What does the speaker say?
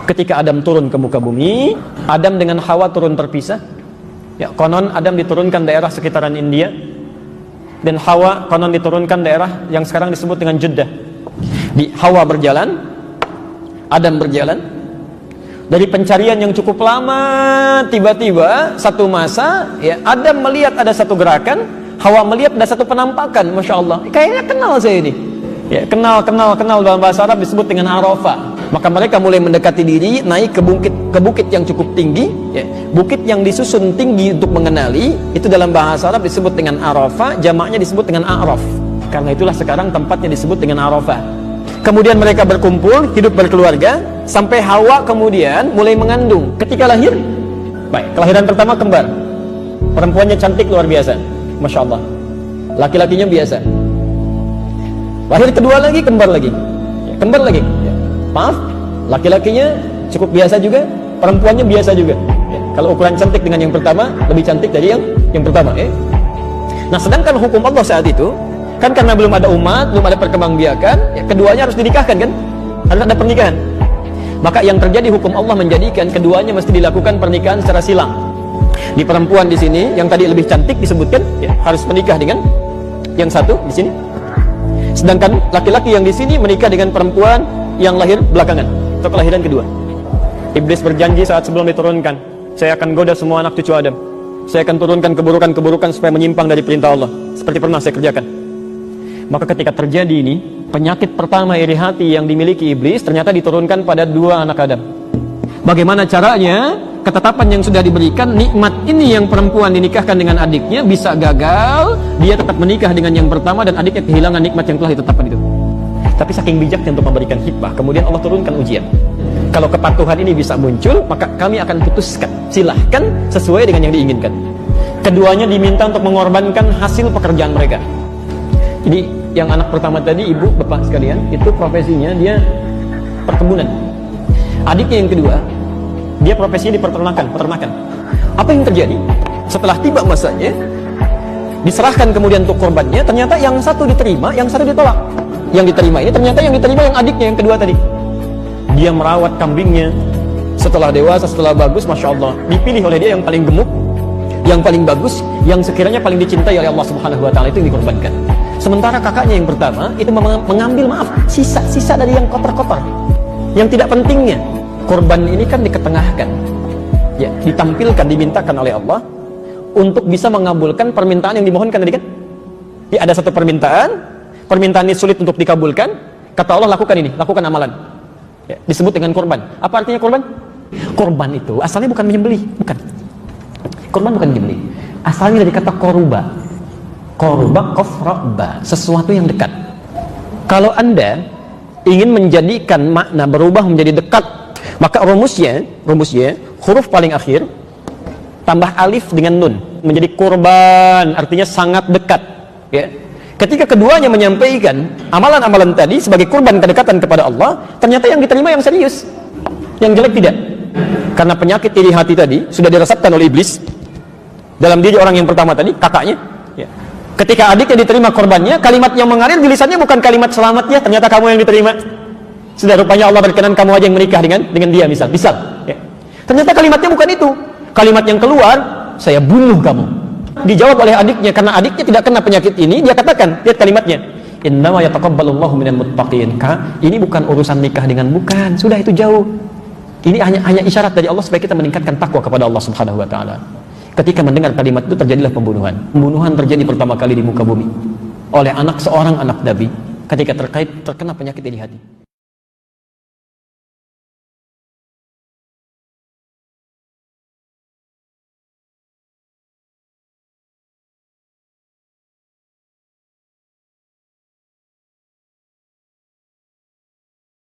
Ketika Adam turun ke muka bumi, Adam dengan Hawa turun terpisah. Ya, konon Adam diturunkan daerah sekitaran India, dan Hawa konon diturunkan daerah yang sekarang disebut dengan Jeddah. Di Hawa berjalan, Adam berjalan. Dari pencarian yang cukup lama, tiba-tiba satu masa, ya, Adam melihat ada satu gerakan, Hawa melihat ada satu penampakan. Masya Allah, kayaknya kenal saya ini. Ya, kenal dalam bahasa Arab disebut dengan Arafah. Maka mereka mulai mendekati diri, naik ke bukit yang cukup tinggi, ya. Bukit yang disusun tinggi untuk mengenali, itu dalam bahasa Arab disebut dengan Arafah, jamaknya disebut dengan A'raf. Karena itulah sekarang tempatnya disebut dengan Arafah. Kemudian mereka berkumpul, hidup berkeluarga, sampai Hawa kemudian mulai mengandung. Ketika lahir, baik, kelahiran pertama kembar. Perempuannya cantik luar biasa, Masya Allah. Laki-lakinya biasa. Lahir kedua lagi, kembar lagi, ya, kembar lagi. Ya. Maaf, laki-lakinya cukup biasa juga, perempuannya biasa juga. Ya. Kalau ukuran cantik dengan yang pertama, lebih cantik dari yang pertama. Nah, sedangkan hukum Allah saat itu, kan karena belum ada umat, belum ada perkembangbiakan, ya, keduanya harus dinikahkan, kan? Harus ada pernikahan. Maka yang terjadi, hukum Allah menjadikan keduanya mesti dilakukan pernikahan secara silang. Di perempuan di sini, yang tadi lebih cantik disebutkan, ya, harus menikah dengan yang satu di sini. Sedangkan laki-laki yang di sini menikah dengan perempuan yang lahir belakangan atau kelahiran kedua. Iblis berjanji saat sebelum diturunkan, saya akan goda semua anak cucu Adam. Saya akan turunkan keburukan-keburukan supaya menyimpang dari perintah Allah, seperti pernah saya kerjakan. Maka ketika terjadi ini, penyakit pertama iri hati yang dimiliki iblis ternyata diturunkan pada dua anak Adam. Bagaimana caranya? Ketetapan yang sudah diberikan, nikmat ini yang perempuan dinikahkan dengan adiknya bisa gagal, dia tetap menikah dengan yang pertama dan adiknya kehilangan nikmat yang telah ditetapkan itu. Tapi saking bijaknya untuk memberikan hikmah, kemudian Allah turunkan ujian. Kalau kepatuhan ini bisa muncul, maka kami akan putuskan, silahkan sesuai dengan yang diinginkan. Keduanya diminta untuk mengorbankan hasil pekerjaan mereka. Jadi yang anak pertama tadi, ibu, bapak sekalian, itu profesinya dia perkebunan. Adiknya yang kedua, dia profesinya di peternakan. Apa yang terjadi? Setelah tiba masanya, diserahkan kemudian untuk korbannya, ternyata yang satu diterima, yang satu ditolak. Yang diterima ini ternyata yang diterima yang adiknya yang kedua tadi. Dia merawat kambingnya, setelah dewasa, setelah bagus, Masya Allah, dipilih oleh dia yang paling gemuk, yang paling bagus, yang sekiranya paling dicintai oleh Allah Subhanahu Wa Taala, itu yang dikorbankan. Sementara kakaknya yang pertama itu mengambil, sisa-sisa dari yang kotor-kotor, yang tidak pentingnya. Korban ini kan diketengahkan, ya, ditampilkan, dimintakan oleh Allah untuk bisa mengabulkan permintaan yang dimohonkan tadi, kan? Ya, ada satu permintaan ini sulit untuk dikabulkan, kata Allah, lakukan ini, lakukan amalan, ya, disebut dengan korban. Apa artinya korban? Korban itu asalnya bukan menyembelih, bukan. Korban bukan menyembelih, asalnya dari kata koruba, kofroba, sesuatu yang dekat. Kalau Anda ingin menjadikan makna berubah menjadi dekat, maka rumusnya huruf paling akhir tambah alif dengan nun menjadi kurban, artinya sangat dekat, ya. Ketika keduanya menyampaikan amalan-amalan tadi sebagai kurban kedekatan kepada Allah, ternyata yang diterima yang serius, yang jelek tidak. Karena penyakit iri hati tadi sudah diresapkan oleh iblis dalam diri orang yang pertama tadi, kakaknya, ya. Ketika adiknya diterima korbannya, kalimat yang mengalir di lisannya bukan kalimat selamatnya, ternyata kamu yang diterima. Sudah rupanya Allah berkenan kamu aja yang menikah dengan dia, misal, ya. Ternyata kalimatnya bukan itu. Kalimat yang keluar, saya bunuh kamu. Dijawab oleh adiknya, karena adiknya tidak kena penyakit ini, dia katakan, lihat kalimatnya, innama yataqabbalullahu minal muttaqin. Ini bukan urusan nikah dengan bukan, sudah itu jauh. Ini hanya isyarat dari Allah supaya kita meningkatkan takwa kepada Allah Subhanahu Wa Taala. Ketika mendengar kalimat itu terjadilah pembunuhan. Pembunuhan terjadi pertama kali di muka bumi oleh seorang anak Nabi ketika terkena penyakit iri hati.